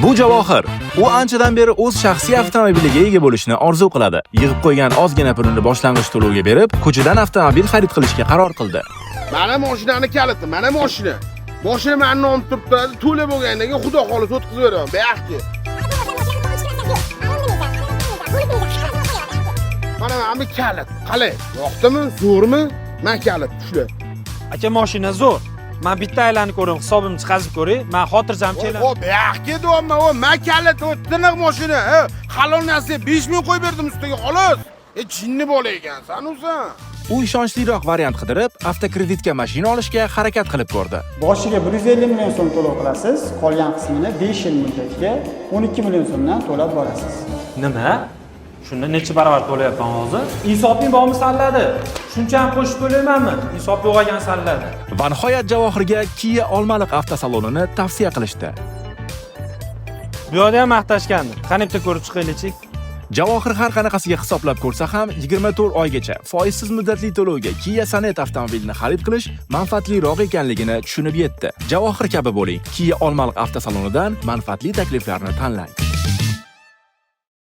Bu Javohir. U anchadan beri o'z shaxsiy avtomobiliga ega bo'lishni orzu qiladi. Yig'ib qo'ygan ozgina pulini boshlang'ich to'lovga berib, ko'chadan avtomobil xarid qilishga qaror qildi. Mana mashinani kaliti, mana mashina. Mashina meni nom turibdi, to'la bo'lgandan keyin xudo xohlasa o'tkazib beraman. Baxti. Mana bu kalit. Qalay? Yo'qdimi? Zo'rmi? Men kalit tushla. Aka mashina zo'r. Men bitta aylanib ko'ring, hisobimni chiqazib ko'ring. Men xotirjamchilik. O baxti deyapman, o men kalit, o tiniq mashina. Halol narsa 5 ming qo'yib berdim ustiga, xolos. Jinni bola ekansan o'san. U ishonchliroq variant qidirib, avtokreditga mashina olishga harakat qilib ko'rdi. Boshiga 150 million so'm to'lov qilasiz, qolgan qismini 5 yil muddatga 12 million so'mdan to'lab borasiz. Nima? Shunda necha baravar to'layapman hozir? Insofing bormi salladi? Shuncha ham qo'shib to'laymanmi? Insof yo'g'agan salladi. Va nihoyat Javohirga Kia Olmaliq avtosalonini tavsiya qilishdi. Bu yerda ham maqtashgandi. Qani bitta ko'rib chiqaylik-chi. Javohir har qanaqasiga hisoblab ko'rsa ham 24 oygacha foizsiz muddatli to'lovga Kia Sonet avtomobilini xarid qilish manfaatliroq ekanligini tushunib yetdi. Javohir kabi bo'ling. Kia Olmaliq avtosalonidan manfaatli takliflarni tanlang.